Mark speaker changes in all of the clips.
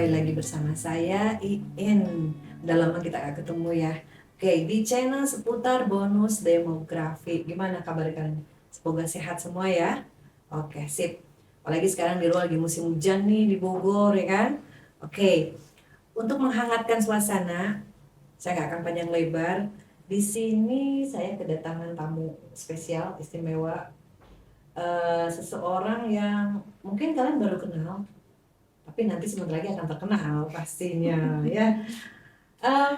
Speaker 1: kembali lagi bersama saya Iin. Udah lama kita gak ketemu ya. Oke, di channel seputar bonus demografi. Gimana kabar kalian? Semoga sehat semua ya. Oke, sip. Apalagi sekarang di luar lagi musim hujan nih di Bogor ya kan. Oke, untuk menghangatkan suasana, saya nggak akan panjang lebar. Di sini saya kedatangan tamu spesial istimewa. Seseorang yang mungkin kalian baru kenal, tapi nanti sebentar lagi akan terkenal pastinya ya.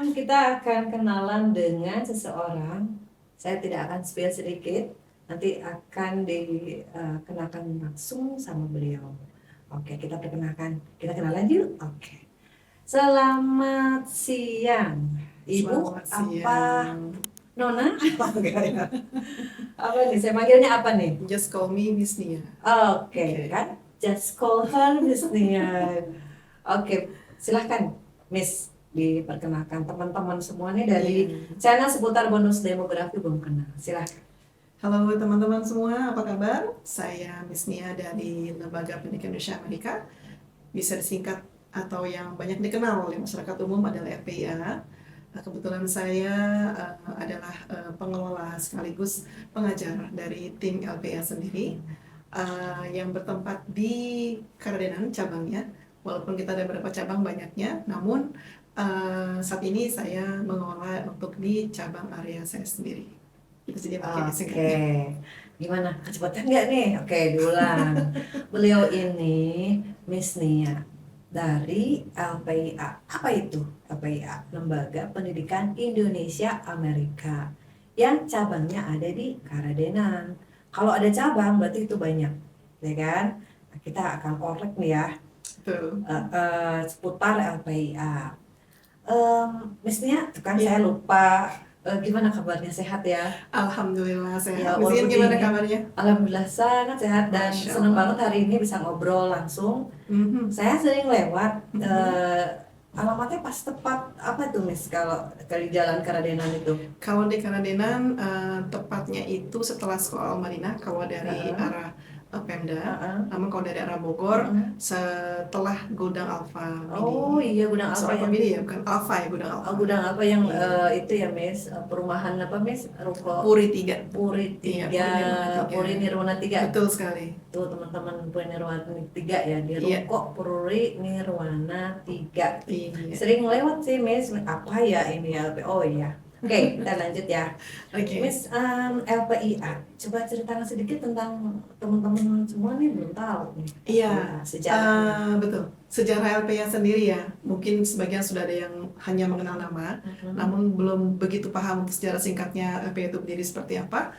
Speaker 1: Kita akan kenalan dengan seseorang. Saya tidak akan spill sedikit, nanti akan dikenakan langsung sama beliau. Oke, kita perkenalkan, kita kenalan yuk. Oke, selamat siang Ibu.
Speaker 2: Selamat
Speaker 1: Apa
Speaker 2: siang.
Speaker 1: Nona? Apa enggak ya? Apa nih, saya manggilnya apa nih?
Speaker 2: Just call me Miss Nia.
Speaker 1: Oke, kan just call her Miss Nia. Oke, silahkan Miss diperkenalkan teman-teman semua nih dari
Speaker 2: Iya.
Speaker 1: channel seputar bonus demografi belum kenal. Silahkan.
Speaker 2: Halo teman-teman semua, apa kabar? Saya Miss Nia dari Lembaga Pendidikan Indonesia Amerika. Bisa disingkat atau yang banyak dikenal oleh masyarakat umum adalah LPIA. Kebetulan saya adalah pengelola sekaligus pengajar dari tim LPIA sendiri yang bertempat di Karadenan cabangnya. Walaupun kita ada beberapa cabang banyaknya, namun saat ini saya mengelola untuk di cabang area saya sendiri. Itu saja mungkin
Speaker 1: Oke,
Speaker 2: singkatnya.
Speaker 1: gimana? Kecepatan nggak nih? Oke, diulang. Beliau ini Miss Nia dari LPIA. Apa itu LPIA? Lembaga Pendidikan Indonesia Amerika. Yang cabangnya ada di Karadenan. Kalau ada cabang berarti itu banyak, ya kan? Nah, kita akan korek nih ya
Speaker 2: Betul.
Speaker 1: seputar LPIA. Miss Nia, tuh kan saya
Speaker 2: Iya.
Speaker 1: lupa. Gimana kabarnya, sehat ya?
Speaker 2: Alhamdulillah
Speaker 1: Ya,
Speaker 2: sehat. Miss
Speaker 1: walaupun
Speaker 2: Ian gimana
Speaker 1: ini
Speaker 2: kabarnya?
Speaker 1: alhamdulillah sangat sehat dan
Speaker 2: Masya
Speaker 1: senang
Speaker 2: Allah.
Speaker 1: banget hari ini bisa ngobrol langsung.
Speaker 2: Mhm.
Speaker 1: Saya sering lewat
Speaker 2: Mhm.
Speaker 1: alamatnya pas tepat apa tuh Miss kalau dari Jalan Karadenan itu?
Speaker 2: Kalau di Karadenan, tepatnya itu setelah Sekolah Al-Madinah kalau dari
Speaker 1: Heeh,
Speaker 2: arah Pemda.
Speaker 1: heeh,
Speaker 2: Namun kalau dari arah Bogor,
Speaker 1: heeh.
Speaker 2: setelah Gudang Alfa
Speaker 1: Oh
Speaker 2: Midi.
Speaker 1: iya, Gudang Alfa
Speaker 2: Soal Alfa
Speaker 1: yang
Speaker 2: Midi ya, bukan Alfa ya, Gudang
Speaker 1: oh,
Speaker 2: Alfa.
Speaker 1: Gudang Alfa yang
Speaker 2: Iya.
Speaker 1: itu ya Miss, perumahan apa Miss? Ruko
Speaker 2: Puri 3.
Speaker 1: Puri
Speaker 2: Iya,
Speaker 1: 3,
Speaker 2: Puri Nirwana 3.
Speaker 1: Puri Nirwana 3.
Speaker 2: Betul sekali.
Speaker 1: Tuh teman-teman, Puri Nirwana 3 ya, di
Speaker 2: Iya.
Speaker 1: Ruko Puri Nirwana 3.
Speaker 2: Iya.
Speaker 1: Sering lewat sih Miss, apa ya ini LP? Oh iya. Oke, kita lanjut ya.
Speaker 2: Oke.
Speaker 1: Miss, LPIA, coba ceritakan sedikit tentang teman-teman semua nih, belum tahu nih.
Speaker 2: Iya,
Speaker 1: Sejarahnya.
Speaker 2: betul. Sejarah LPIA sendiri ya, mungkin sebagian sudah ada yang hanya mengenal nama, namun belum begitu paham untuk sejarah singkatnya LPIA itu berdiri seperti apa.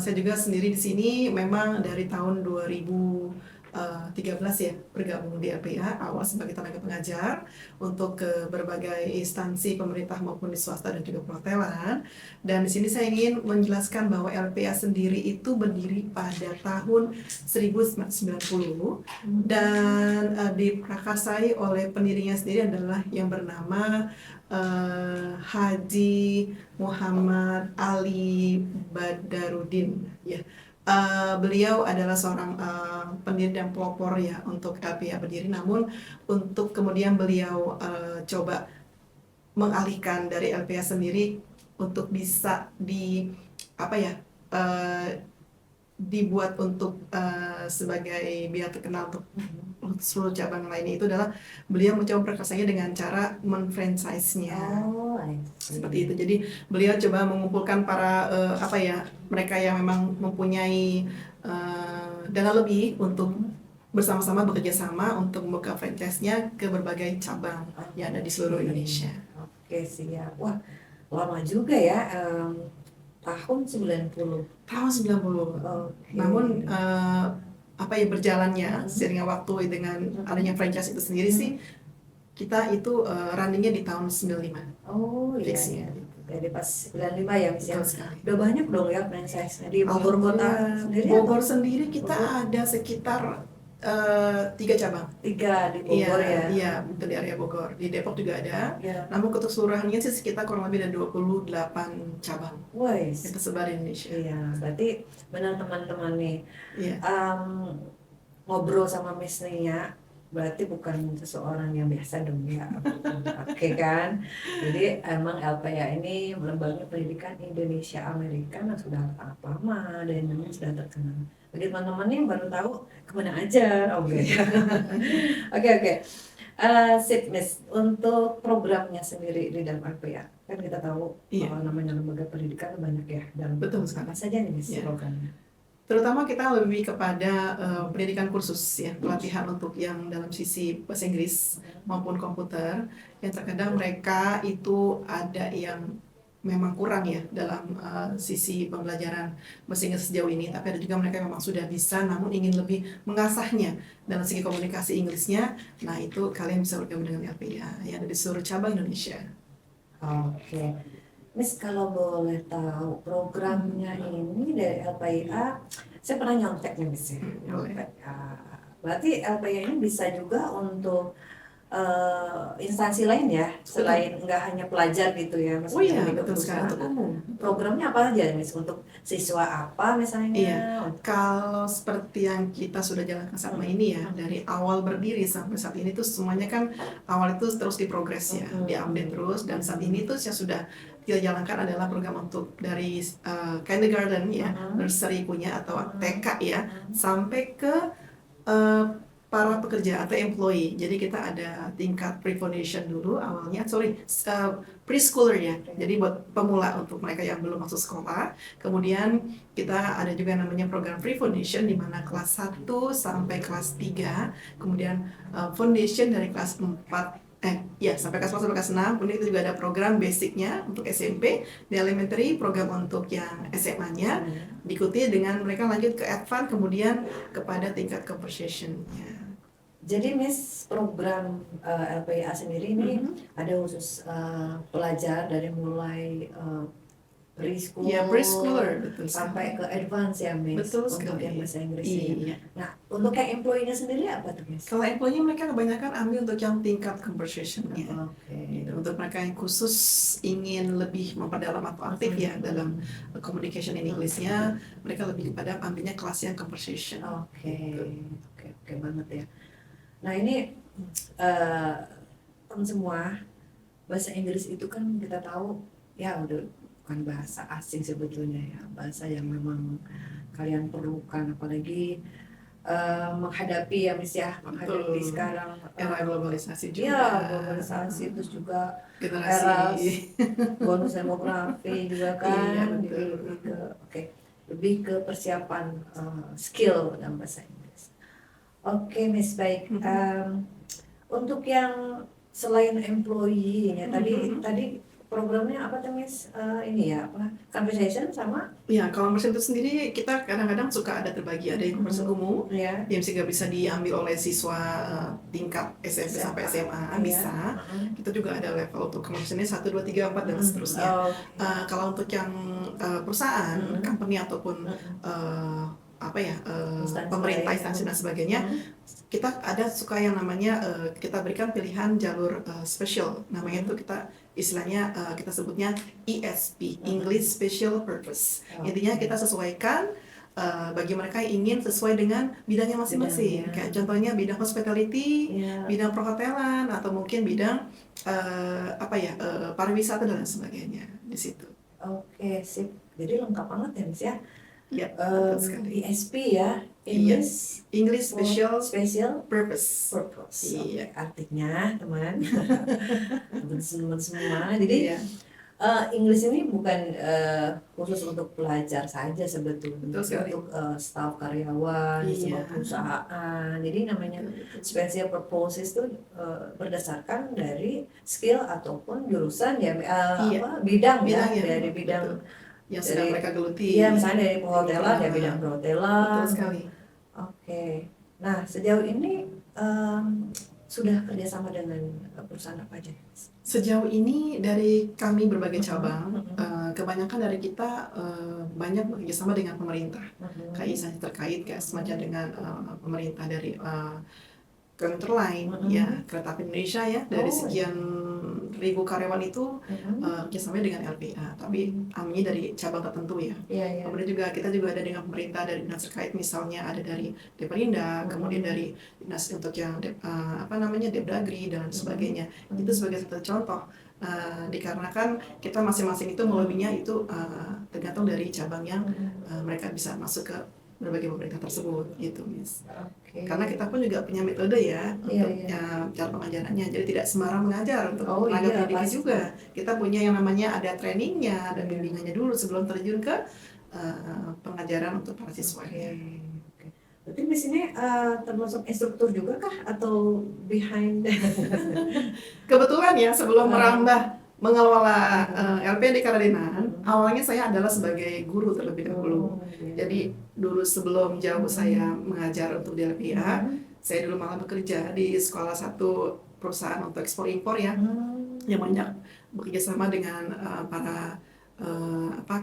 Speaker 2: Saya juga sendiri di sini memang dari tahun 2013 ya bergabung di LPIA, awal sebagai tenaga pengajar untuk ke berbagai instansi pemerintah maupun di swasta dan juga perhotelan. Dan di sini saya ingin menjelaskan bahwa LPIA sendiri itu berdiri pada tahun 1990 dan diprakasai oleh pendirinya sendiri adalah yang bernama Haji Muhammad Ali Badarudin ya. Beliau adalah seorang pendiri dan pelopor ya untuk LPIA berdiri, namun untuk kemudian beliau coba mengalihkan dari LPIA sendiri untuk bisa dibuat untuk sebagai biar terkenal untuk seluruh cabang lainnya, itu adalah beliau mencoba perkasanya dengan cara menfranchise-nya.
Speaker 1: Oh,
Speaker 2: Seperti itu. Jadi beliau coba mengumpulkan para mereka yang memang mempunyai dana lebih untuk bersama-sama bekerja sama untuk membuka franchise-nya ke berbagai cabang yang ada di seluruh Indonesia.
Speaker 1: Oke, siap. Wah, lama juga ya. Tahun 90.
Speaker 2: Tahun 90.
Speaker 1: Oke.
Speaker 2: Namun berjalannya seiringnya waktu dengan adanya franchise itu sendiri sih, kita itu runningnya di tahun 95.
Speaker 1: Oh iya,
Speaker 2: Fixnya.
Speaker 1: jadi pas 95 ya Miss ya.
Speaker 2: Betul sekali.
Speaker 1: Udah banyak dong ya franchise-nya di Bogor kota sendiri.
Speaker 2: Bogor sendiri kita ada sekitar 3 cabang.
Speaker 1: 3 di Bogor ya.
Speaker 2: Iya, betul, di area Bogor. Di Depok juga ada.
Speaker 1: Ya.
Speaker 2: Namun keseluruhannya sih sekitar kurang lebih ada 28 cabang
Speaker 1: Wih,
Speaker 2: yang tersebar di Indonesia.
Speaker 1: iya, berarti benar teman-teman nih.
Speaker 2: Iya.
Speaker 1: Ngobrol sama Miss Nia berarti bukan seseorang yang biasa dong ya. Oke kan? Jadi emang LPA ini lembaga pendidikan Indonesia Amerika yang sudah sangat lama dan memang sudah terkenal. Bagi teman-teman yang baru tahu kemana aja, oke. Oke. Sip, Miss. Untuk programnya sendiri di dalam LPA, kan kita tahu
Speaker 2: Iya,
Speaker 1: namanya lembaga pendidikan banyak ya. Dan
Speaker 2: betul sekali.
Speaker 1: apa saja nih Miss
Speaker 2: Iya.
Speaker 1: programnya?
Speaker 2: Terutama kita lebih kepada pendidikan kursus ya, pelatihan untuk yang dalam sisi bahasa Inggris maupun komputer, yang terkadang mereka itu ada yang memang kurang ya dalam sisi pembelajaran bahasa Inggris sejauh ini, tapi ada juga mereka yang memang sudah bisa namun ingin lebih mengasahnya dalam segi komunikasi Inggrisnya. Nah, itu kalian bisa bergabung dengan LPIA yang ada di seluruh cabang Indonesia.
Speaker 1: Oke. Miss, kalau boleh tahu programnya ini dari LPIA, saya pernah nyontek nih Miss ya,
Speaker 2: Boleh.
Speaker 1: LPIA. Berarti LPIA ini bisa juga untuk instansi lain ya, selain nggak hanya pelajar gitu ya,
Speaker 2: Oh iya,
Speaker 1: lebih ke
Speaker 2: betul sekali, untuk
Speaker 1: perusahaan.
Speaker 2: umum.
Speaker 1: Programnya apa aja Miss? Untuk siswa apa misalnya?
Speaker 2: Iya, kalau seperti yang kita sudah jalankan selama ini ya, dari awal berdiri sampai saat ini tuh semuanya kan awal itu terus diprogres ya, diupdate terus, dan saat ini tuh yang sudah kita jalankan adalah program untuk dari kindergarten ya, nursery punya atau TK ya, sampai ke para pekerja atau employee. Jadi kita ada tingkat pre-foundation dulu awalnya, preschooler ya. Jadi buat pemula untuk mereka yang belum masuk sekolah. Kemudian kita ada juga yang namanya program pre-foundation di mana kelas 1 sampai kelas 3. Kemudian foundation dari kelas 4 sampai kelas 4 sampai kelas 6. Kemudian itu juga ada program basicnya untuk SMP, di elementary, program untuk yang SMA-nya, diikuti dengan mereka lanjut ke advance, kemudian kepada tingkat conversationnya.
Speaker 1: Jadi Miss, program LPIA sendiri ini ada khusus pelajar dari mulai preschool,
Speaker 2: Ya, preschooler, betul
Speaker 1: sampai
Speaker 2: sekali.
Speaker 1: ke advance ya Miss,
Speaker 2: Betul
Speaker 1: untuk
Speaker 2: sekali.
Speaker 1: yang bahasa Inggris ini.
Speaker 2: Iya.
Speaker 1: Nah, untuk yang employee-nya sendiri apa tuh Miss?
Speaker 2: Kalau employee mereka kebanyakan ambil untuk yang tingkat conversationnya.
Speaker 1: Oke.
Speaker 2: Gitu. Untuk mereka yang khusus ingin lebih memperdalam atau aktif ya dalam communication in English-nya, mereka lebih kepada ambilnya kelas yang conversation.
Speaker 1: Oke banget ya. Nah ini teman semua, bahasa Inggris itu kan kita tahu ya udah bukan bahasa asing sebetulnya ya, bahasa yang memang kalian perlukan, apalagi menghadapi ya Miss ya, menghadapi
Speaker 2: Betul.
Speaker 1: sekarang
Speaker 2: Era globalisasi juga.
Speaker 1: ya globalisasi, terus juga
Speaker 2: Generasi.
Speaker 1: bonus demografi juga kan.
Speaker 2: Iya,
Speaker 1: Jadi
Speaker 2: betul.
Speaker 1: lebih ke persiapan skill dalam bahasa Inggris. Oke Miss, baik. Untuk yang selain employee-nya tadi programnya apa tuh Miss? Ini ya apa? Conversation sama?
Speaker 2: Ya, kalau conversation itu sendiri kita kadang-kadang suka ada terbagi, ada yang conversation umum,
Speaker 1: Ya.
Speaker 2: yang bisa diambil oleh siswa tingkat SMP sampai SMA bisa. Kita juga ada level untuk conversationnya 1, 2, 3, 4 dan seterusnya. Kalau untuk yang perusahaan, company ataupun pemerintah, instansi dan sebagainya, kita ada suka yang namanya kita berikan pilihan jalur spesial, namanya itu kita istilahnya kita sebutnya ESP, English Special Purpose. Intinya kita sesuaikan bagi mereka yang ingin sesuai dengan bidangnya masing-masing. Kayak contohnya bidang hospitality, bidang perhotelan, atau mungkin bidang pariwisata dan lain sebagainya di situ.
Speaker 1: Oke, sip. Jadi lengkap banget ya Miss ya.
Speaker 2: Ya, betul sekali.
Speaker 1: ESP ya,
Speaker 2: English Special
Speaker 1: Purpose.
Speaker 2: Iya.
Speaker 1: Artinya teman, teman semua. Jadi Inggris ini bukan khusus untuk pelajar saja sebetulnya, untuk staf karyawan, semua perusahaan. Jadi namanya special purpose itu berdasarkan dari skill ataupun jurusan ya, bidang ya, dari bidang
Speaker 2: yang sedang mereka geluti.
Speaker 1: Iya, misalnya dari perhotelan ya bidang perhotelan.
Speaker 2: Betul sekali.
Speaker 1: Oke. Nah, sejauh ini sudah kerjasama dengan perusahaan apa aja?
Speaker 2: Sejauh ini dari kami berbagai cabang, kebanyakan dari kita banyak bekerjasama dengan pemerintah, kayak instansi terkait, kayak semacam dengan pemerintah dari komuter lain, ya kereta api Indonesia ya, dari sekian ribu karyawan itu kerjasama dengan LPA, tapi aminnya dari cabang tertentu ya. Kemudian juga kita juga ada dengan pemerintah dari dinas terkait, misalnya ada dari Deperinda, kemudian dari dinas untuk yang Depdagri dan sebagainya. Itu sebagai satu contoh. Dikarenakan kita masing-masing itu melobinya itu tergantung dari cabang yang mereka bisa masuk ke berbagai pemerintah tersebut gitu, Miss. Karena kita pun juga punya metode ya untuk cara pengajarannya, jadi tidak sembarang mengajar untuk tenaga pendidik juga. Kita punya yang namanya ada trainingnya, ada bimbingannya dulu sebelum terjun ke pengajaran untuk para siswanya.
Speaker 1: Berarti di sini termasuk instruktur juga kah atau behind?
Speaker 2: Kebetulan ya sebelum merambah mengelola LPA di Karadenan, awalnya saya adalah sebagai guru terlebih dahulu. Jadi dulu sebelum jauh saya mengajar untuk di LPA, saya dulu malah bekerja di sekolah satu perusahaan untuk ekspor impor ya, yang banyak bekerja sama dengan para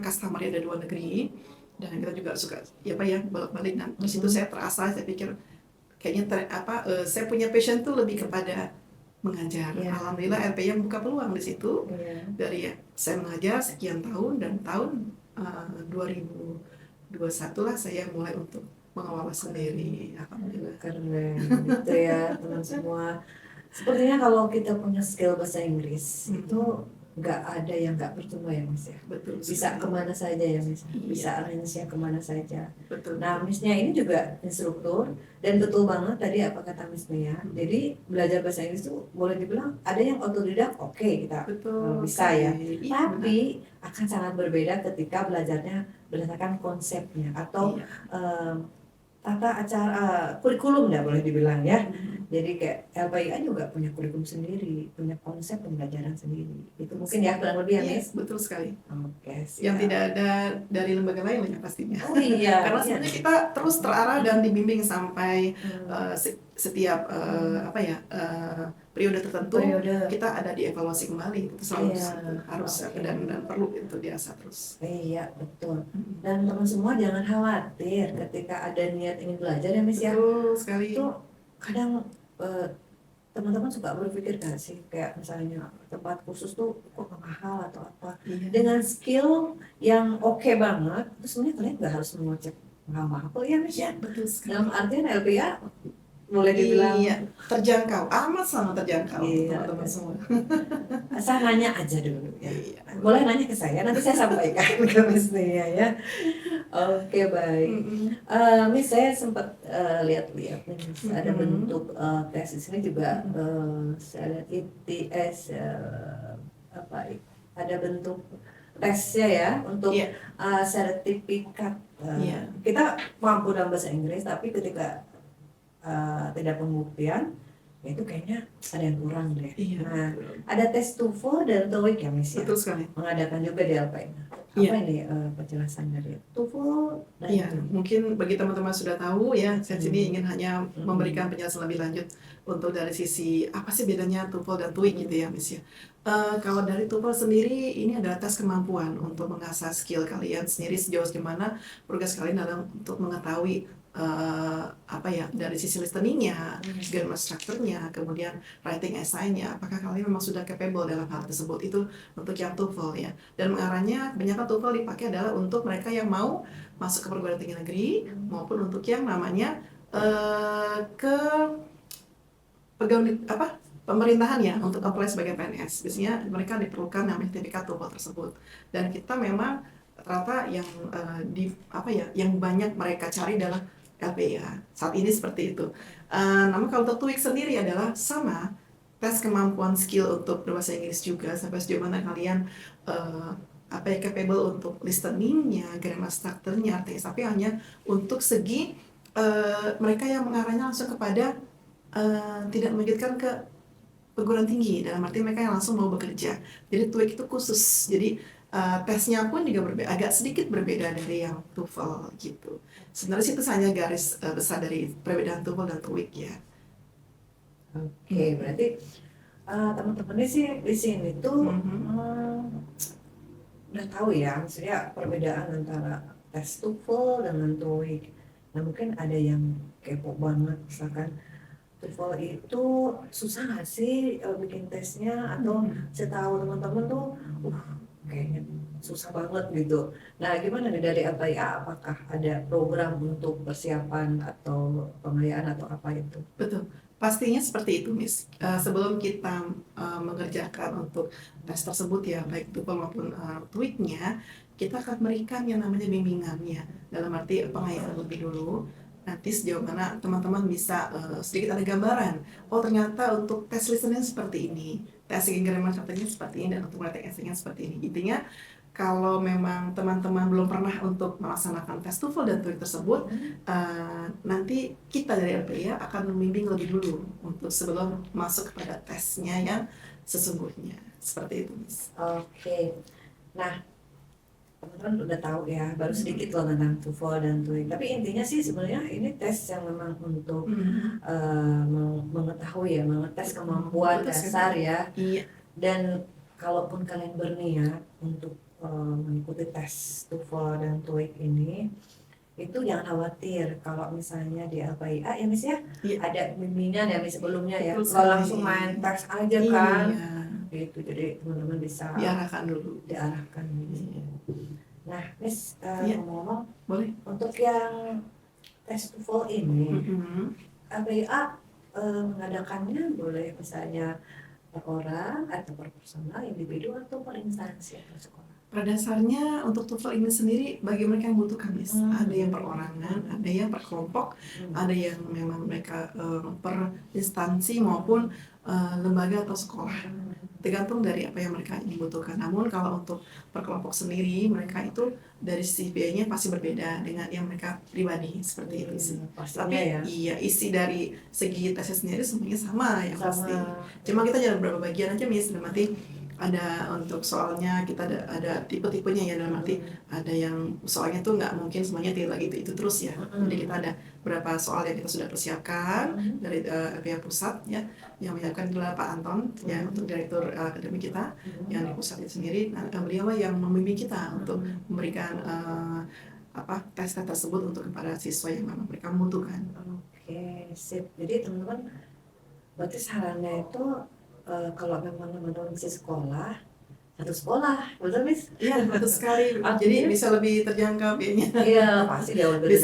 Speaker 2: customer yang dari luar negeri, dan kita juga suka bolak-balik. Dan di situ saya terasa, saya pikir kayaknya saya punya passion tuh lebih kepada mengajar. Alhamdulillah LPA membuka peluang di situ. Dari saya mengajar sekian tahun, dan tahun 2021 lah saya mulai untuk mengelola sendiri. Alhamdulillah.
Speaker 1: Keren gitu ya teman semua. Sepertinya kalau kita punya skill bahasa Inggris itu nggak ada yang nggak percuma ya Miss ya.
Speaker 2: Betul.
Speaker 1: Bisa kemana saja ya Miss. Bisa arrange-nya kemana saja.
Speaker 2: Betul.
Speaker 1: Nah Missnya ini juga instruktur, dan betul banget tadi apa kata Miss Nia. Jadi belajar bahasa Inggris itu boleh dibilang ada yang otodidak, oke, kita bisa ya. Tapi akan sangat berbeda ketika belajarnya berdasarkan konsepnya atau tata acara kurikulum ya boleh dibilang ya. Jadi kayak LPIA juga punya kurikulum sendiri, punya konsep pembelajaran sendiri. Itu mungkin ya kurang lebih ya Miss.
Speaker 2: Betul sekali.
Speaker 1: Oke,
Speaker 2: yang tidak ada dari lembaga lain ya pastinya.
Speaker 1: Oh iya.
Speaker 2: Karena sebenarnya kita terus terarah dan dibimbing sampai setiap periode tertentu kita ada dievaluasi kembali. Itu selalu harus dan perlu itu diasah terus.
Speaker 1: Iya betul. Dan teman semua jangan khawatir ketika ada niat ingin belajar ya Miss ya.
Speaker 2: Betul sekali.
Speaker 1: Itu kadang teman-teman suka berpikir kan sih, kayak misalnya tempat khusus tuh kok mahal atau apa. Dengan skill yang oke banget, terus sebenarnya kalian nggak harus mengocek mahal-mahal ya Miss ya.
Speaker 2: Betul sekali.
Speaker 1: Dalam artian LPA boleh dibilang
Speaker 2: terjangkau, amat sangat terjangkau teman-teman semua.
Speaker 1: Asal nanya aja dulu ya. Boleh nanya ke saya, nanti saya sampaikan ke Miss Nia ya. Oke, baik. Miss, saya sempat lihat-lihat nih, Miss, ada bentuk tes di sini juga. Saya lihat ITS ada bentuk tesnya ya untuk sertifikat. Kita mampu dalam bahasa Inggris, tapi ketika tidak pembuktian, itu kayaknya ada yang kurang deh. Nah, ada tes TOEFL dan TOEIC ya Miss ya.
Speaker 2: Betul sekali.
Speaker 1: Mengadakan juga di LPI. Apa ini penjelasan dari TOEFL dan
Speaker 2: mungkin bagi teman-teman sudah tahu ya, saya sini ingin hanya memberikan penjelasan lebih lanjut untuk dari sisi apa sih bedanya TOEFL dan TOEIC gitu ya Miss ya. Kalau dari TOEFL sendiri, ini adalah tes kemampuan untuk mengasah skill kalian sendiri sejauh mana progres kalian dalam untuk mengetahui dari sisi listeningnya, grammar structure-nya, kemudian writing essay-nya, apakah kalian memang sudah capable dalam hal tersebut. Itu untuk yang TOEFL ya. Dan mengarahnya kebanyakan TOEFL dipakai adalah untuk mereka yang mau masuk ke perguruan tinggi negeri, maupun untuk yang namanya ke pemerintahan ya, untuk apply sebagai PNS. Biasanya mereka diperlukan namanya sertifikat TOEFL tersebut. Dan kita memang rata yang banyak mereka cari adalah LPA saat ini seperti itu. Namun kalau untuk TOEIC sendiri adalah sama, tes kemampuan skill untuk berbahasa Inggris juga, sampai sejauh mana kalian capable untuk listeningnya, grammar structure-nya, artinya, tapi hanya untuk segi mereka yang mengarahnya langsung kepada tidak melanjutkan ke perguruan tinggi, dalam arti mereka yang langsung mau bekerja. Jadi TOEIC itu khusus, jadi tesnya pun juga agak sedikit berbeda dari yang TOEFL gitu. Sebenarnya itu hanya garis besar dari perbedaan TOEFL dan TOEIC ya.
Speaker 1: Oke, berarti teman-teman di sini tuh udah tahu ya, maksudnya perbedaan antara tes TOEFL dengan TOEIC. Nah mungkin ada yang kepo banget, misalkan TOEFL itu susah nggak sih bikin tesnya, atau setahu teman-teman tuh kayaknya susah banget gitu. Nah, gimana nih dari LPIA? Apakah ada program untuk persiapan atau pengayaan atau apa itu?
Speaker 2: Betul, pastinya seperti itu, Miss. Sebelum kita mengerjakan untuk tes tersebut ya, baik TOEFL maupun TOEIC-nya, kita akan memberikan yang namanya bimbingannya. Dalam arti pengayaan lebih dulu. Nanti sejauh mana teman-teman bisa sedikit ada gambaran. Oh, ternyata untuk tes listening seperti ini, tes grammar katanya seperti ini, dan untuk writing essay-nya seperti ini. Intinya kalau memang teman-teman belum pernah untuk melaksanakan tes TOEFL dan TOEIC tersebut, nanti kita dari LPIA akan membimbing lebih dulu untuk sebelum masuk kepada tesnya yang sesungguhnya. Seperti itu, Miss.
Speaker 1: Oke. Nah, teman-teman udah tahu ya, baru sedikit loh tentang TOEFL dan TOEIC. Tapi intinya sih sebenarnya ini tes yang memang untuk mengetahui ya, mengetes kemampuan
Speaker 2: Betul
Speaker 1: dasar
Speaker 2: sekali.
Speaker 1: ya.
Speaker 2: Iya,
Speaker 1: Dan kalaupun kalian berniat untuk mengikuti tes TOEFL dan TOEIC ini, itu jangan khawatir kalau misalnya di LPIA ya Miss ya,
Speaker 2: iya,
Speaker 1: ada bimbingan ya Miss sebelumnya ya,
Speaker 2: betul
Speaker 1: nggak
Speaker 2: sekali.
Speaker 1: langsung main tes aja kan,
Speaker 2: Iya,
Speaker 1: gitu. Jadi teman-teman bisa
Speaker 2: diarahkan dulu.
Speaker 1: diarahkan gitu.
Speaker 2: Iya.
Speaker 1: Nah Miss,
Speaker 2: Iya,
Speaker 1: ngomong-ngomong
Speaker 2: boleh.
Speaker 1: untuk yang tes TOEFL ini, LPIA mengadakannya boleh misalnya per orang atau per personal, individu atau per instansi atau sekolah.
Speaker 2: Pada dasarnya untuk TOEFL ini sendiri bagi mereka yang butuhkan, Miss. Ada yang perorangan, ada yang per kelompok, ada yang memang mereka per instansi maupun lembaga atau sekolah. Tergantung dari apa yang mereka butuhkan. Namun kalau untuk per kelompok sendiri, mereka itu dari sisi biayanya pasti berbeda dengan yang mereka pribadi, seperti itu sih.
Speaker 1: Pastinya
Speaker 2: Tapi
Speaker 1: ya.
Speaker 2: iya, isi dari segi tesnya sendiri semuanya sama yang pasti.
Speaker 1: Sama.
Speaker 2: Cuma kita ada beberapa bagian aja, Miss. Dalam arti ada untuk soalnya kita ada tipe-tipenya ya, dalam arti ada yang soalnya tuh nggak mungkin semuanya tidak gitu itu terus ya. Jadi kita ada beberapa soal yang kita sudah persiapkan dari pihak pusat ya, yang menyiapkan adalah Pak Anton ya, untuk direktur akademik kita yang di pusat itu sendiri. Nah, beliau yang membimbing kita untuk memberikan tes tersebut untuk kepada siswa yang memang mereka membutuhkan.
Speaker 1: Oke, sip. Jadi teman-teman, berarti sarannya itu kalau memang teman-teman masih sekolah, satu sekolah, betul Miss?
Speaker 2: Iya, betul sekali. Jadi bisa lebih terjangkau biayanya.
Speaker 1: Iya, pasti jauh lebih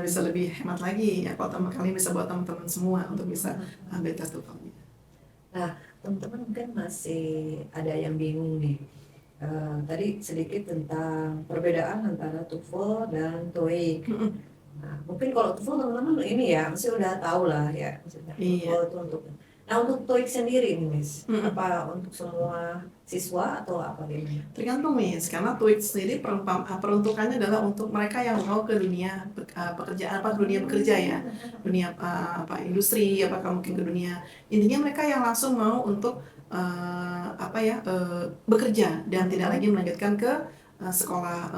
Speaker 2: Bisa lebih hemat lagi ya kalau kalian bisa buat teman-teman semua untuk bisa ambil tes TOEFL.
Speaker 1: Nah, teman-teman mungkin masih ada yang bingung nih. Tadi sedikit tentang perbedaan antara TOEFL dan TOEIC. Nah, mungkin kalau TOEFL teman-teman ini ya, mesti udah tahu lah ya, maksudnya TOEFL itu untuk. Nah, untuk TOEIC sendiri nih Miss, apa untuk semua siswa atau apa gimana?
Speaker 2: Tergantung, Miss, karena TOEIC sendiri peruntukannya adalah untuk mereka yang mau ke dunia pekerjaan, dunia bekerja ya, dunia industri, apakah mungkin ke dunia, intinya mereka yang langsung mau untuk bekerja dan tidak lagi melanjutkan ke sekolah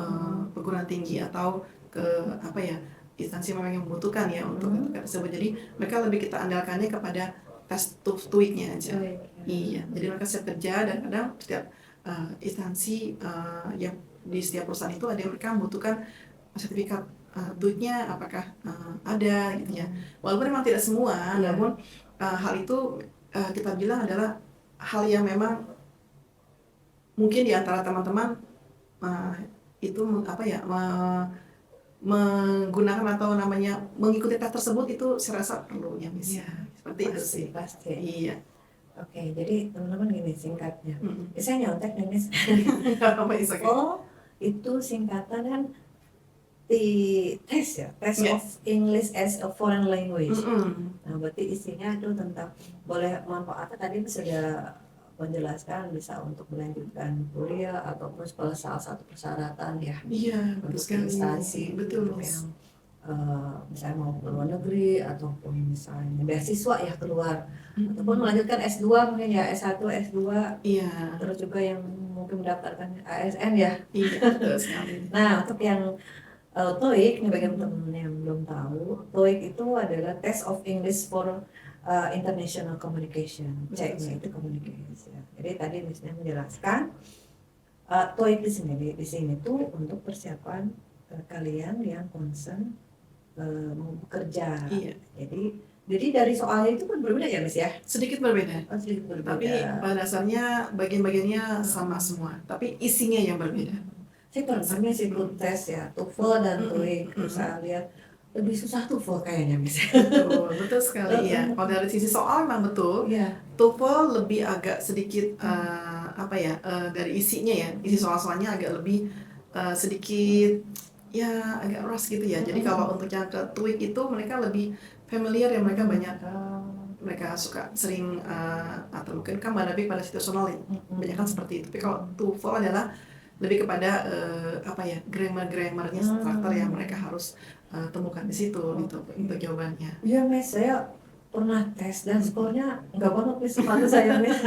Speaker 2: perguruan tinggi atau ke instansi memang yang membutuhkan ya untuk tersebut. Jadi mereka lebih kita andalkannya kepada tes TOEIC-nya aja. Iya, jadi mereka siap kerja, dan kadang setiap instansi yang di setiap perusahaan itu ada yang mereka membutuhkan sertifikat TOEIC-nya apakah ada gitu ya. Walaupun memang tidak semua, namun hal itu kita bilang adalah hal yang memang mungkin di antara teman-teman itu menggunakan atau namanya mengikuti tes tersebut, itu saya rasa perlu ya, Miss. Seperti itu sih.
Speaker 1: Pasti.
Speaker 2: Iya.
Speaker 1: Oke, jadi teman-teman gini singkatnya. Saya nyontek nih Miss. Oh, itu singkatan kan test ya, test of English as a foreign language. Nah, berarti isinya itu tentang boleh manfaatnya tadi sudah menjelaskan bisa untuk melanjutkan kuliah ataupun salah satu persyaratan ya.
Speaker 2: Iya,
Speaker 1: untuk
Speaker 2: sekali.
Speaker 1: instansi
Speaker 2: Betul,
Speaker 1: yang misalnya mau ke luar negeri ataupun misalnya beasiswa ya keluar, ataupun melanjutkan S2 mungkin ya, S1, S2.
Speaker 2: Iya.
Speaker 1: Terus juga yang mungkin mendaftarkan ASN ya.
Speaker 2: Iya, betul sekali.
Speaker 1: Nah, untuk yang TOEIC, ini bagi teman-teman yang belum tahu, TOEIC itu adalah Test of English for International Communication. C-nya itu communication. Jadi tadi misalnya menjelaskan TOEIC di sini tuh untuk persiapan kalian yang concern mau bekerja.
Speaker 2: Iya.
Speaker 1: Jadi Jadi dari soalnya itu kan berbeda ya Miss ya?
Speaker 2: Sedikit berbeda.
Speaker 1: Oh, sedikit
Speaker 2: Tapi
Speaker 1: berbeda.
Speaker 2: pada dasarnya bagian-bagiannya sama semua, tapi isinya yang berbeda.
Speaker 1: Saya pernah Miss ikut tes ya, TOEFL dan TOEIC. Terus saya lihat lebih susah TOEFL kayaknya Miss.
Speaker 2: Betul, betul sekali ya. Kalau dari sisi soal memang betul.
Speaker 1: Iya.
Speaker 2: TOEFL lebih agak sedikit dari isinya ya, isi soal-soalnya agak lebih sedikit ya agak ras gitu ya. Jadi kalau untuk yang ke TOEIC itu mereka lebih familiar ya, mereka banyak mereka suka sering atau mungkin kan lebih pada situasional ya, banyak kan seperti itu. Tapi kalau TOEFL adalah lebih kepada grammar-grammarnya struktur yang mereka harus temukan di situ gitu untuk jawabannya.
Speaker 1: Iya Miss, saya pernah tes dan skornya nggak banget Miss sepatu saya Miss.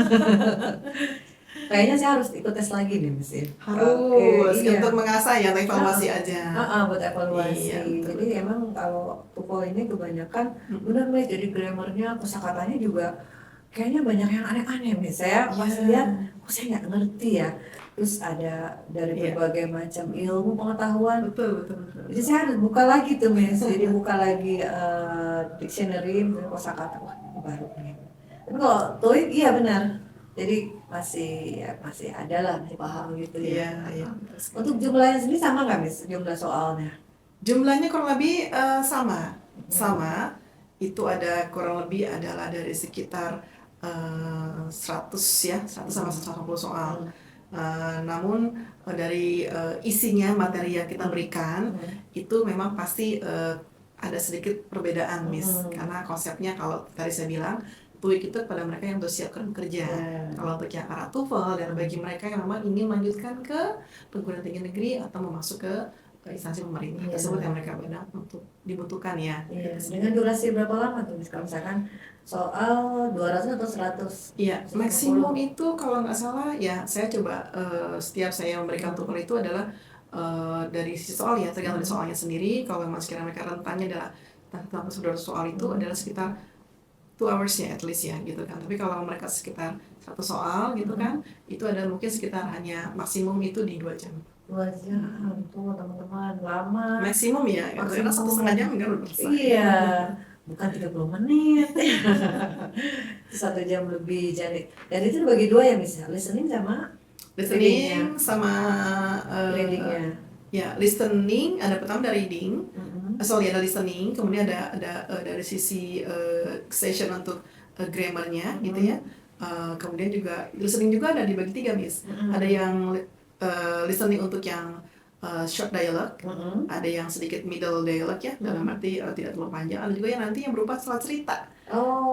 Speaker 1: Kayaknya saya harus ikut tes lagi nih Miss ya.
Speaker 2: Harus
Speaker 1: Iya.
Speaker 2: untuk mengasah ya, untuk evaluasi aja.
Speaker 1: Buat evaluasi.
Speaker 2: Iya, betul,
Speaker 1: Jadi
Speaker 2: betul.
Speaker 1: emang kalau TOEFL ini kebanyakan benar Miss, jadi grammarnya, kosakatanya juga kayaknya banyak yang aneh-aneh Miss. Saya pas
Speaker 2: Iya.
Speaker 1: lihat, kok saya nggak ngerti ya. Terus ada dari
Speaker 2: Iya.
Speaker 1: berbagai macam ilmu pengetahuan.
Speaker 2: Betul, betul, betul.
Speaker 1: Jadi saya harus buka lagi tuh Miss. Jadi buka lagi dictionary, kosakata, wah ini baru nih. Tapi kalau TOEIC iya benar. Jadi masih ada lah, masih paham gitu ya.
Speaker 2: Iya, betul sekali.
Speaker 1: Untuk jumlahnya sendiri sama nggak Miss? Jumlah soalnya?
Speaker 2: Jumlahnya kurang lebih sama. Itu ada kurang lebih adalah dari sekitar 100 ya, 100 sama 150 soal. Namun dari isinya materi yang kita berikan itu memang pasti ada sedikit perbedaan Miss, karena konsepnya kalau tadi saya bilang TOEIC itu pada mereka yang sudah siap kerja. Kalau untuk yang arah TOEFL dan bagi mereka yang memang ingin melanjutkan ke perguruan tinggi negeri atau mau masuk ke instansi pemerintah tersebut yang mereka benar untuk dibutuhkan ya.
Speaker 1: Iya. Dengan durasi berapa lama tuh Miss? Kalau misalkan soal 200 atau 100?
Speaker 2: Iya, maksimum itu kalau nggak salah ya, saya coba setiap saya memberikan TOEFL itu adalah dari sisi soal ya, tergantung dari soalnya sendiri. Kalau memang sekiranya mereka rentannya adalah tentang soal itu adalah sekitar 2 hours ya at least ya gitu kan. Tapi kalau mereka sekitar 1 soal gitu kan, itu ada mungkin sekitar hanya maksimum itu di 2 jam.
Speaker 1: 2 jam tuh teman-teman, lama.
Speaker 2: Maksimum ya, karena 1,5 jam kan udah selesai.
Speaker 1: Iya, bukan 30 menit. 1 jam lebih. Jadi, dan itu dibagi 2 ya Miss, listening sama
Speaker 2: Listening sama
Speaker 1: readingnya.
Speaker 2: ya, listening ada pertama dari reading. Ada listening, kemudian ada dari sisi session untuk grammarnya gitu ya. Kemudian juga listening juga ada dibagi 3 Miss. Ada yang listening untuk yang short dialogue, ada yang sedikit middle dialogue ya, dalam arti tidak terlalu panjang. Ada juga yang nanti yang berupa soal cerita.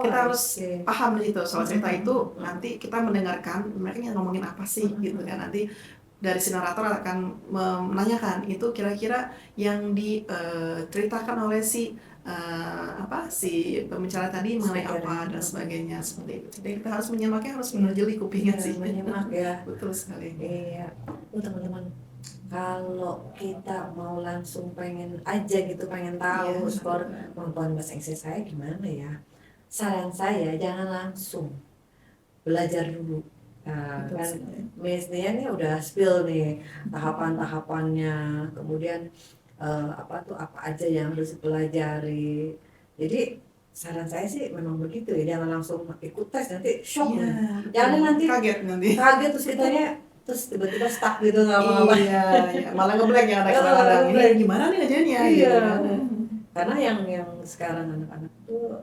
Speaker 2: Kita harus paham di situ soal cerita itu nanti kita mendengarkan mereka ngomongin apa sih gitu kan, nanti dari si narator akan menanyakan itu kira-kira yang diceritakan oleh si pembicara tadi mengenai apa dan sebagainya seperti itu. Jadi kita harus menyimaknya, harus menjeli kupingnya sih.
Speaker 1: Menyimak ya.
Speaker 2: Betul sekali.
Speaker 1: Iya. Teman-teman, kalau kita mau langsung pengen aja gitu, pengen tahu skor kemampuan bahasa Inggris saya gimana ya, saran saya jangan langsung belajar dulu. Nah, kan Miss Nia nih udah spill nih tahapan-tahapannya, kemudian apa aja yang harus dipelajari. Jadi saran saya sih memang begitu ya, jangan langsung ikut tes nanti shock. Jangan nanti kaget terus kitanya terus tiba-tiba stuck gitu nggak apa-apa.
Speaker 2: Iya, malah ngeblank ya kadang-kadang. Ini gimana nih ngajarnya?
Speaker 1: Iya. Karena yang sekarang anak-anak tuh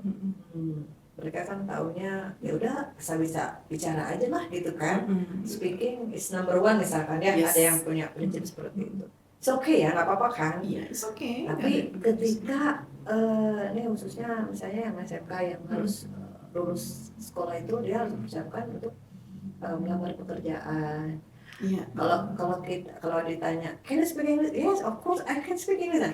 Speaker 1: mereka kan taunya ya udah bisa bicara aja lah gitu kan. Speaking is number one misalkan ya, ada yang punya prinsip seperti itu. It's okay ya, nggak apa-apa kan?
Speaker 2: Iya, it's okay.
Speaker 1: Tapi ketika ini khususnya misalnya yang SMK yang harus lulus sekolah itu dia harus mempersiapkan untuk melamar pekerjaan.
Speaker 2: Iya.
Speaker 1: Kalau ditanya, can you speak English? Yes, of course I can speak English.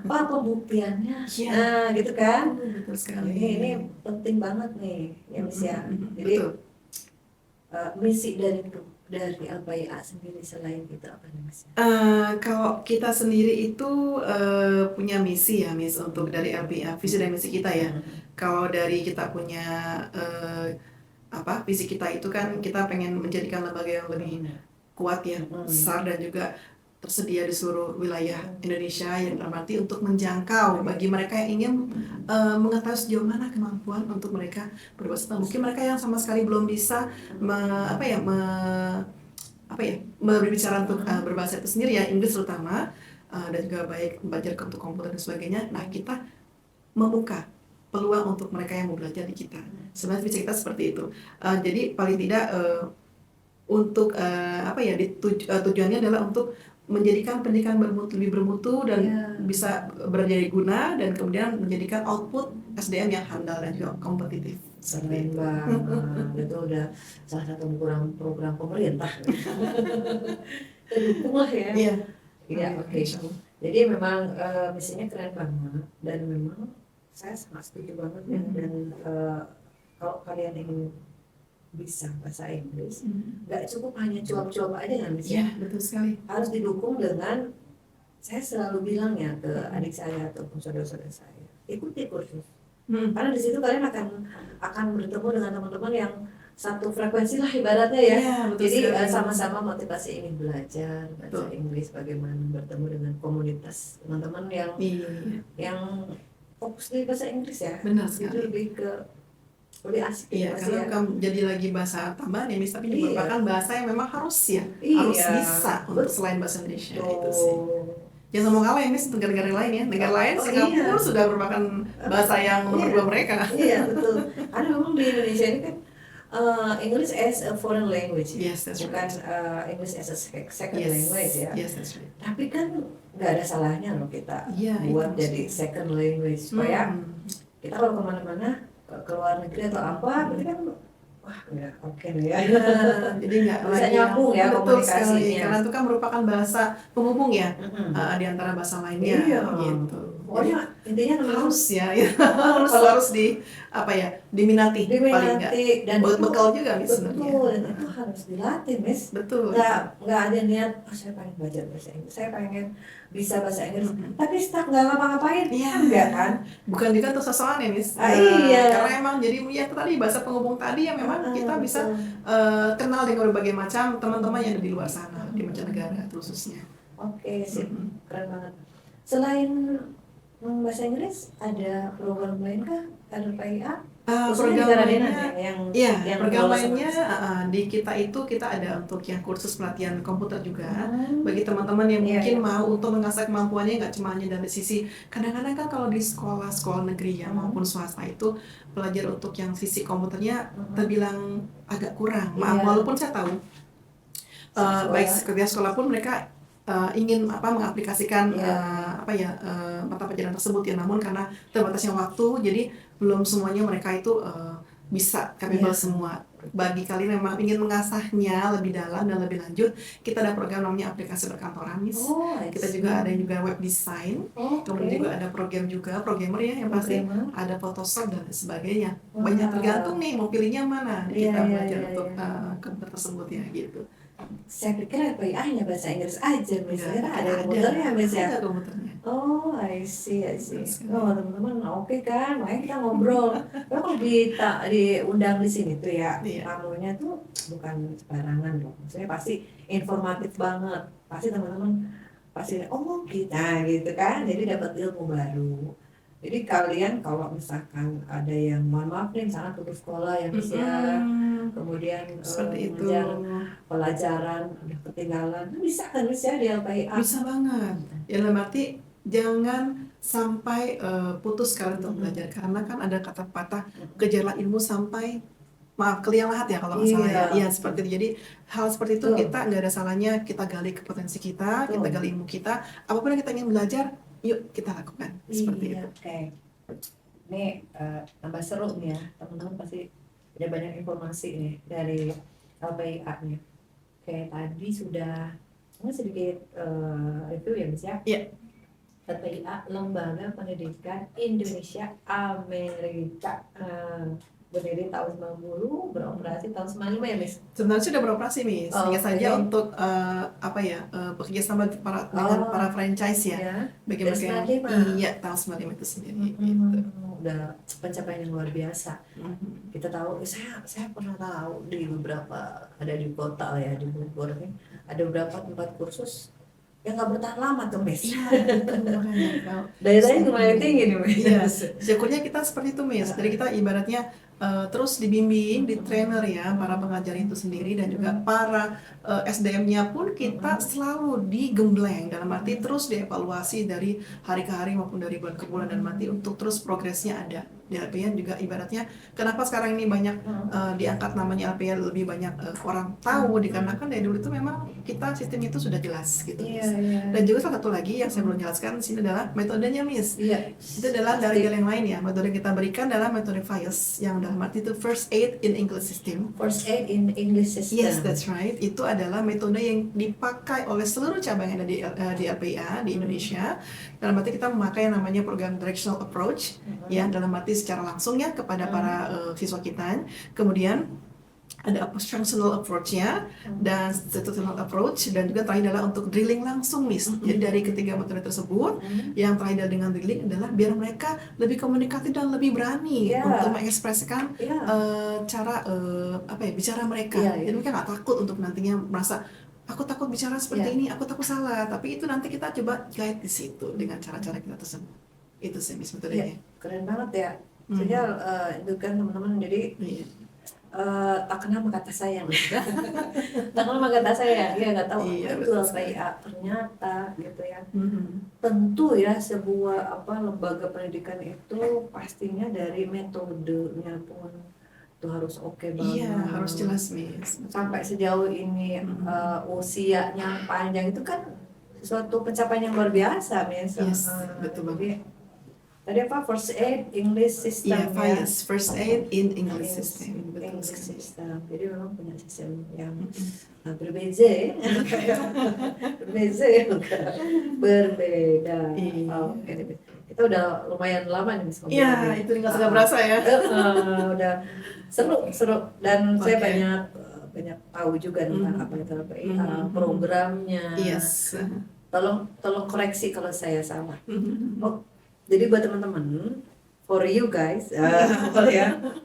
Speaker 1: Apa pembuktiannya? Nah, gitu kan?
Speaker 2: Betul sekali.
Speaker 1: Ini penting banget nih, ya Miss ya. Jadi misi dari LPIA sendiri selain itu apa nih Miss?
Speaker 2: Kalau kita sendiri itu punya misi ya Miss untuk dari LPIA, visi dan misi kita ya. Kalau dari kita punya visi kita itu kan kita pengen menjadikan lembaga yang lebih kuat ya, besar dan juga tersedia di seluruh wilayah Indonesia, yang berarti untuk menjangkau bagi mereka yang ingin mengetahui sejauh mana kemampuan untuk mereka berbahasa. Mungkin mereka yang sama sekali belum bisa berbicara untuk berbahasa itu sendiri ya, Inggris terutama, dan juga baik belajar untuk komputer dan sebagainya. Nah, kita membuka peluang untuk mereka yang mau belajar di kita. Sebenarnya visi kita seperti itu. Jadi paling tidak untuk tujuannya adalah untuk menjadikan pendidikan lebih bermutu dan bisa berjaya guna, dan kemudian menjadikan output SDM yang handal dan juga kompetitif.
Speaker 1: Keren banget. Itu udah salah satu program pemerintah. Dukung lah ya. Iya, oke. Jadi memang misinya keren banget, dan memang saya sangat setuju banget ya. Dan kalau kalian ingin bisa bahasa Inggris, nggak cukup hanya cuap-cuap aja kan,
Speaker 2: Iya, betul sekali.
Speaker 1: harus didukung dengan, saya selalu bilang ya ke adik saya ataupun saudara-saudara saya, ikuti kursus. Karena di situ kalian akan bertemu dengan teman-teman yang satu frekuensi lah ibaratnya ya. Jadi sama-sama motivasi ingin belajar bahasa Inggris, bagaimana bertemu dengan komunitas teman-teman yang fokus di bahasa Inggris ya.
Speaker 2: Benar
Speaker 1: sekali. Jadi lebih asik.
Speaker 2: Iya, karena kan jadi lagi bahasa tambahan ya, tapi merupakan bahasa yang memang harus harus bisa untuk selain bahasa Indonesia. Itu sih. Jangan ngomong kalah ya, Miss, negara-negara lain ya. Negara lain, Singapura sudah merupakan bahasa yang nomor 2 mereka.
Speaker 1: Iya, betul. Karena memang di Indonesia ini kan English as a foreign language, bukan English as a second language ya. Tapi kan nggak ada salahnya loh kita buat jadi second language, supaya kita kalau kemana-mana, ke luar negeri atau apa, berarti kan wah nggak oke nih ya.
Speaker 2: Jadi nggak
Speaker 1: bisa nyambung ya komunikasinya.
Speaker 2: Karena itu kan merupakan bahasa penghubung ya, di antara bahasa lainnya. Gitu.
Speaker 1: Pokoknya intinya
Speaker 2: harus harus diminati paling nggak. Dan buat bekal juga, Miss.
Speaker 1: Betul, dan itu harus dilatih, Miss.
Speaker 2: Betul.
Speaker 1: Nggak ada niat, saya pengen belajar bahasa Inggris, saya pengen bisa bahasa Inggris, tapi stuck nggak ngapa-ngapain, enggak kan?
Speaker 2: Bukan juga untuk sesuatu ya, Miss. Karena emang jadi tadi bahasa penghubung tadi yang memang kita bisa kenal dengan berbagai macam teman-teman yang ada di luar sana, di mancanegara khususnya.
Speaker 1: Oke, sip. Keren banget. Selain bahasa Inggris, ada program lain kah? Ada PIA?
Speaker 2: Program lainnya di kita itu kita ada untuk yang kursus pelatihan komputer juga, bagi teman-teman yang mungkin mau untuk mengasah kemampuannya, nggak cuma hanya dari sisi, kadang-kadang kan kalau di sekolah negeri ya maupun swasta itu belajar untuk yang sisi komputernya terbilang agak kurang. Walaupun saya tahu baik ketika sekolah pun mereka ingin mengaplikasikan mata pelajaran tersebut ya, namun karena terbatasnya waktu, jadi belum semuanya mereka itu bisa capable semua. Bagi kalian memang ingin mengasahnya lebih dalam dan lebih lanjut, kita ada program namanya aplikasi perkantoran, Miss. Kita juga ada web design, kemudian juga ada programmer ya, yang pasti ada Photoshop dan sebagainya. Banyak tergantung nih mau pilihnya mana, kita belajar untuk komputer tersebut ya gitu.
Speaker 1: Saya pikir PIA hanya bahasa Inggris aja, misalnya ada komputernya, misalnya.
Speaker 2: Ada komputernya.
Speaker 1: Oh, I see. Oh, teman-teman, oke kan, makanya kita ngobrol. Kalau diundang di sini tuh ya, tamunya tuh bukan sembarangan loh. Maksudnya pasti informatif banget. Pasti teman-teman pasti kita gitu kan, jadi dapat ilmu baru. Jadi kalian kalau misalkan ada yang mohon maaf nih, misalnya putus sekolah yang bisa, kemudian
Speaker 2: seperti itu
Speaker 1: pelajaran udah ketinggalan, bisa kan bisa di LPIA?
Speaker 2: Bisa banget. Ya dalam arti jangan sampai putus kalian untuk belajar, karena kan ada kata patah kejarlah ilmu sampai kalian lahat ya kalau nggak salah ya. Seperti itu. Jadi hal seperti itu kita nggak ada salahnya kita gali ke potensi kita, kita gali ilmu kita, apapun yang kita ingin belajar, yuk kita lakukan seperti itu.
Speaker 1: Oke. Ini tambah seru nih ya, teman-teman pasti ada banyak informasi nih dari LPIA-nya. Oke, tadi sudah sedikit review ya, Miss ya.
Speaker 2: Iya.
Speaker 1: LPIA, Lembaga Pendidikan Indonesia Amerika. Berdiri tahun 90, beroperasi tahun 95 ya, Miss?
Speaker 2: Sebenarnya sudah beroperasi, Miss. Hingga saja untuk bekerja sama dengan para franchise ya. Bagi mereka yang tahun 95 itu sendiri. Gitu.
Speaker 1: Udah pencapaian yang luar biasa. Kita tahu, saya pernah tahu di beberapa, ada di kota ya, di Bogor nih, ada beberapa tempat kursus yang nggak bertahan lama tuh Miss.
Speaker 2: Iya, itu makanya kalau
Speaker 1: Daya-daya lumayan tinggi nih
Speaker 2: iya,
Speaker 1: Miss.
Speaker 2: syukurnya kita seperti itu, Miss. Jadi kita ibaratnya terus dibimbing, di trainer ya, para pengajar itu sendiri dan juga para SDM-nya pun kita selalu digembleng dalam arti terus dievaluasi dari hari ke hari maupun dari bulan ke bulan dan mati untuk terus progresnya ada. Di LPIA juga ibaratnya kenapa sekarang ini banyak diangkat namanya LPIA lebih banyak orang tahu dikarenakan dari dulu itu memang kita sistem itu sudah jelas gitu,
Speaker 1: Iya,
Speaker 2: Miss.
Speaker 1: iya.
Speaker 2: Dan juga salah satu lagi yang saya belum jelaskan di sini adalah metodenya, Miss.
Speaker 1: Iya.
Speaker 2: Itu adalah dari yang lain ya. Metode yang kita berikan adalah metode FIES yang dalam arti itu First Aid in English System.
Speaker 1: First aid in English system.
Speaker 2: Yes, that's right. Itu adalah metode yang dipakai oleh seluruh cabang yang ada di LPIA di Indonesia. Dalam arti kita memakai yang namanya program directional approach, ya dalam arti secara langsung ya kepada para siswa kita. Kemudian ada functional approach-nya dan situational approach, dan juga terakhir adalah untuk drilling langsung, Miss. Jadi dari ketiga metode tersebut, yang terakhir dengan drilling adalah biar mereka lebih komunikatif dan lebih berani
Speaker 1: Yeah.
Speaker 2: untuk mengekspresikan
Speaker 1: Yeah.
Speaker 2: cara bicara mereka.
Speaker 1: Yeah, yeah.
Speaker 2: Jadi mereka nggak takut untuk nantinya merasa aku takut bicara seperti
Speaker 1: Yeah.
Speaker 2: ini, aku takut salah. Tapi itu nanti kita coba guide di situ dengan cara-cara kita tersebut. Itu sih, Miss, metodenya.
Speaker 1: Keren banget ya. Jadi itu kan teman-teman, jadi
Speaker 2: Iya.
Speaker 1: tak kenal maka kata sayang. Tak kenal maka kata sayang. Ya nggak tahu
Speaker 2: Iya,
Speaker 1: itu
Speaker 2: betul
Speaker 1: LPIA ternyata gitu ya.
Speaker 2: Mhm.
Speaker 1: Tentu ya sebuah lembaga pendidikan itu pastinya dari metodenya pun itu harus oke banget.
Speaker 2: Iya, harus jelas, Miss.
Speaker 1: Sampai sejauh ini usianya panjang itu kan suatu pencapaian yang luar biasa, Miss.
Speaker 2: Yes, betul banget.
Speaker 1: Tadi apa? First aid English system
Speaker 2: Iya,
Speaker 1: ya.
Speaker 2: FIES, First Aid in English System. Betul
Speaker 1: English
Speaker 2: sekali.
Speaker 1: system. Jadi memang punya sistem yang berbeza, ya. Berbeza, berbeda.
Speaker 2: Iya.
Speaker 1: Oke. Kita udah lumayan lama nih Miss ngobrol.
Speaker 2: Iya, itu nggak suka berasa ya.
Speaker 1: Udah seru dan saya
Speaker 2: Oke.
Speaker 1: banyak tahu juga tentang apa itu LPIA, programnya.
Speaker 2: Yes.
Speaker 1: Tolong koreksi kalau saya salah. Jadi buat teman-teman, for you guys,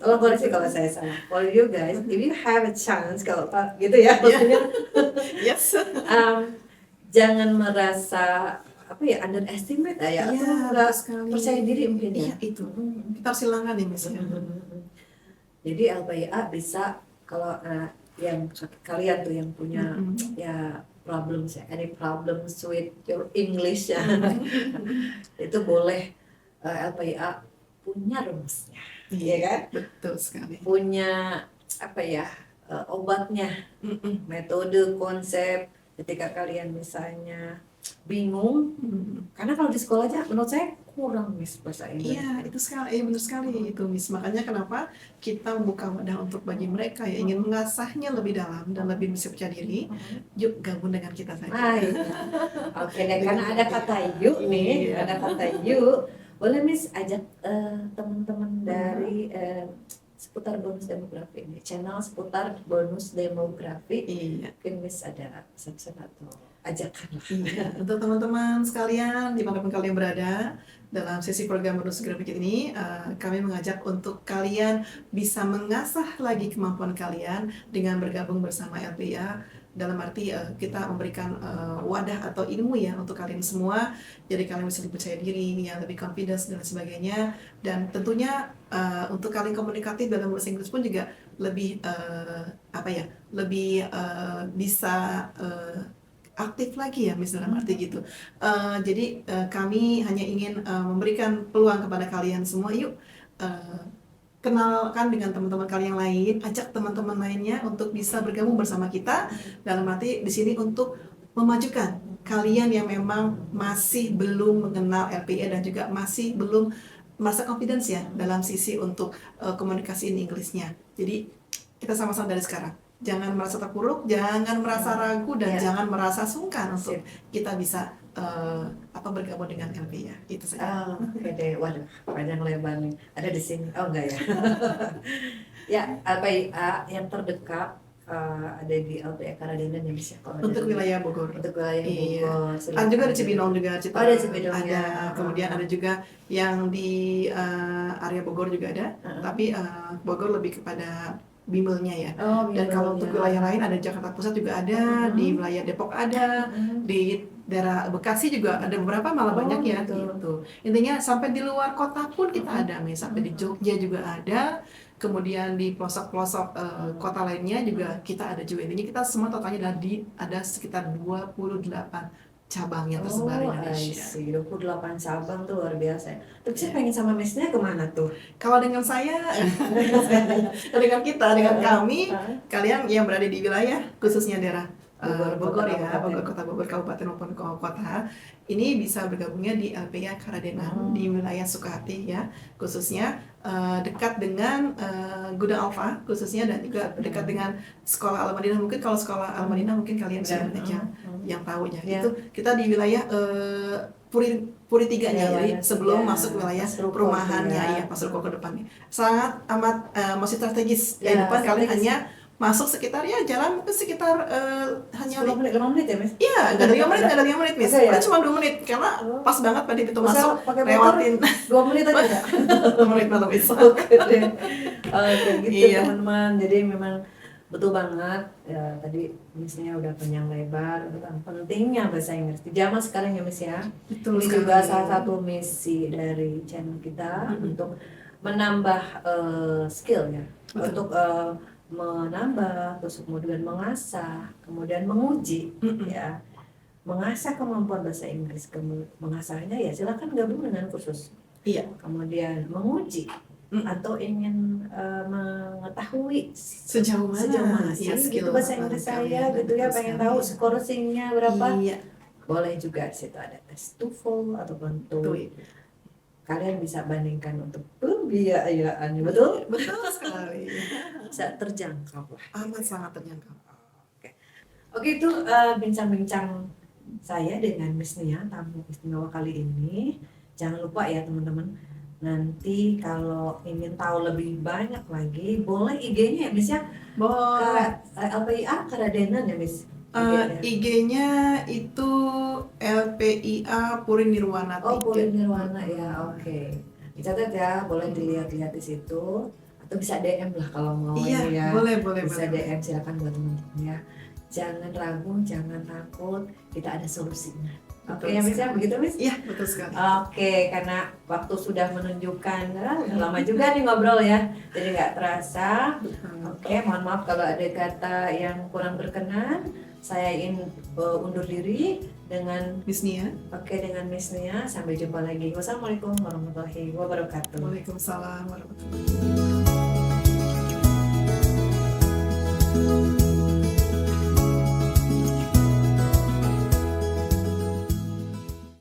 Speaker 1: tolong koreksi kalau saya salah. For you guys, if you have a chance, kalau gitu ya, maksudnya,
Speaker 2: Yes.
Speaker 1: jangan merasa underestimate ya,
Speaker 2: Iya,
Speaker 1: atau nggak
Speaker 2: betul sekali.
Speaker 1: percaya diri mungkin ya.
Speaker 2: Iya, itu. Kita harus hilangkan ya, Miss.
Speaker 1: Jadi LPIA bisa kalau yang kalian tuh yang punya ya problems ya, any problems with your English ya, itu boleh LPIA punya rumusnya, ya kan?
Speaker 2: Betul sekali.
Speaker 1: Punya obatnya, metode, konsep. Ketika kalian misalnya bingung, karena kalau di sekolah aja menurut saya kurang Miss bahasa Inggris.
Speaker 2: Iya, itu sekali, benar sekali itu, Miss. Makanya kenapa kita membuka wadah untuk bagi mereka yang ingin mengasahnya lebih dalam dan lebih bisa percaya diri, yuk gabung dengan kita saja.
Speaker 1: Iya. Oke deh, karena ada kata yuk nih,
Speaker 2: Iya.
Speaker 1: ada kata yuk, boleh Miss ajak teman-teman dari seputar bonus demografi ini, channel seputar bonus demografi.
Speaker 2: Iya.
Speaker 1: Mungkin Miss ada pesan-pesan atau ajakan lah.
Speaker 2: Iya, untuk teman-teman sekalian dimanapun kalian berada dalam sesi program bonus grafik ini, kami mengajak untuk kalian bisa mengasah lagi kemampuan kalian dengan bergabung bersama LPIA. Dalam arti kita memberikan wadah atau ilmu ya untuk kalian semua, jadi kalian bisa lebih percaya diri, ya lebih confidence dan sebagainya. Dan tentunya untuk kalian komunikatif dalam bahasa Inggris pun juga lebih bisa aktif lagi ya, Miss, dalam arti gitu. Jadi kami hanya ingin memberikan peluang kepada kalian semua, yuk kenalkan dengan teman-teman kalian yang lain, ajak teman-teman lainnya untuk bisa bergabung bersama kita. Dalam arti di sini untuk memajukan kalian yang memang masih belum mengenal LPIA dan juga masih belum merasa confidence ya dalam sisi untuk komunikasi in English-nya. Jadi kita sama-sama dari sekarang. Jangan merasa terpuruk, jangan merasa ragu, dan jangan merasa sungkan untuk kita bisa bergabung dengan LPIA. Itu saja.
Speaker 1: Oke deh, waduh, panjang lebar nih. Ada di sini. Oh enggak ya. Ya, LPIA yang terdekat ada di LPIA Karadina yang bisa
Speaker 2: Untuk wilayah Bogor.
Speaker 1: Untuk wilayah Bogor.
Speaker 2: Ada juga di Cibinong juga.
Speaker 1: Ada Cibinong
Speaker 2: ada.
Speaker 1: Ya.
Speaker 2: Kemudian ada juga yang di area Bogor juga ada. Tapi Bogor lebih kepada bimbelnya ya.
Speaker 1: Oh,
Speaker 2: Dan kalau untuk wilayah lain ada Jakarta Pusat juga ada, di wilayah Depok ada, di daerah Bekasi juga ada beberapa, malah banyak ya
Speaker 1: gitu.
Speaker 2: gitu. Intinya sampai di luar kota pun kita ada, sampai di Jogja juga ada. Kemudian di pelosok-pelosok kota lainnya juga kita ada juga. Intinya kita semua totalnya ada sekitar 28 cabangnya tersebar di
Speaker 1: Oh, I
Speaker 2: Indonesia.
Speaker 1: see. 28 cabang tuh luar biasa. Tapi saya pengen sama Miss-nya kemana tuh?
Speaker 2: Kalau dengan saya, dengan kita, dengan kami, kalian yang berada di wilayah khususnya daerah Bogor ya, Bogor Kota Bogor Kabupaten maupun kota, ini bisa bergabungnya di LPIA Karadenan di wilayah Sukahati ya, khususnya dekat dengan Gudang Alfa khususnya, dan juga dekat dengan Sekolah Al-Madinah. Mungkin kalau Sekolah Al-Madinah mungkin kalian sudah banyak yang tahu ya. Itu kita di wilayah Puri 3 nya, jadi sebelum masuk wilayah perumahannya ya, Pas Ruko ke depannya. Sangat amat masih strategis. Di depan kalian hanya masuk sekitar ya jalan ke sekitar hanya
Speaker 1: 5 menit ya, Miss?
Speaker 2: Iya, nggak ada 5 menit, Miss.
Speaker 1: Oke, ya?
Speaker 2: Cuma 2 menit, karena pas banget pada pintu
Speaker 1: Masa
Speaker 2: masuk,
Speaker 1: pakai motor
Speaker 2: lewatin
Speaker 1: 2 menit aja nggak?
Speaker 2: 2 menit malah bisa.
Speaker 1: Oke deh. Oke, gitu
Speaker 2: Iya.
Speaker 1: teman-teman. Jadi memang betul banget ya, tadi Miss-nya udah panjang lebar tentang pentingnya bahasa Inggris di zaman sekarang ya, Miss ya.
Speaker 2: Betul
Speaker 1: Ini
Speaker 2: sekali.
Speaker 1: juga salah satu misi dari channel kita untuk menambah skill ya,
Speaker 2: Betul.
Speaker 1: untuk menambah, terus kemudian mengasah, kemudian menguji ya, mengasah kemampuan bahasa Inggris. Mengasahnya ya silakan gabung dengan kursus.
Speaker 2: Iya.
Speaker 1: Kemudian menguji atau ingin mengetahui
Speaker 2: Sejauh mana
Speaker 1: sih
Speaker 2: ya
Speaker 1: gitu
Speaker 2: skill
Speaker 1: bahasa Inggris saya gitu ya, pengen tahu scoring-nya berapa.
Speaker 2: Iya.
Speaker 1: Boleh juga di situ ada tes TOEFL ataupun TOEIC. Kalian bisa bandingkan untuk pembiayaannya, betul?
Speaker 2: Betul sekali.
Speaker 1: Bisa terjangkau lah.
Speaker 2: Amat sangat terjangkau.
Speaker 1: Oke, itu bincang-bincang saya dengan Miss Nia, tamu istimewa kali ini. Jangan lupa ya teman-teman, nanti kalau ingin tahu lebih banyak lagi, boleh IG-nya ya, Miss ya?
Speaker 2: Boleh.
Speaker 1: LPIA Karadenan ya, Miss?
Speaker 2: IG-nya itu LPIA Puri Nirwana 3.
Speaker 1: Oh, Puri Nirwana ya, oke. Dicatat ya, boleh dilihat-lihat di situ. Atau bisa DM lah kalau mau.
Speaker 2: Iya,
Speaker 1: ini ya.
Speaker 2: boleh.
Speaker 1: Bisa DM, silakan buat teman-teman ya. Jangan ragu, jangan takut, kita ada solusinya. Oke, ya Miss ya, begitu Miss?
Speaker 2: Iya, betul sekali.
Speaker 1: Oke, karena waktu sudah menunjukkan, udah lama juga nih ngobrol ya, jadi nggak terasa. Oke, mohon maaf kalau ada kata yang kurang berkenan. Saya ingin undur diri dengan
Speaker 2: Miss Nia.
Speaker 1: Oke, dengan Miss Nia. Sampai jumpa lagi. Wassalamualaikum warahmatullahi wabarakatuh.
Speaker 2: Waalaikumsalam warahmatullahi wabarakatuh.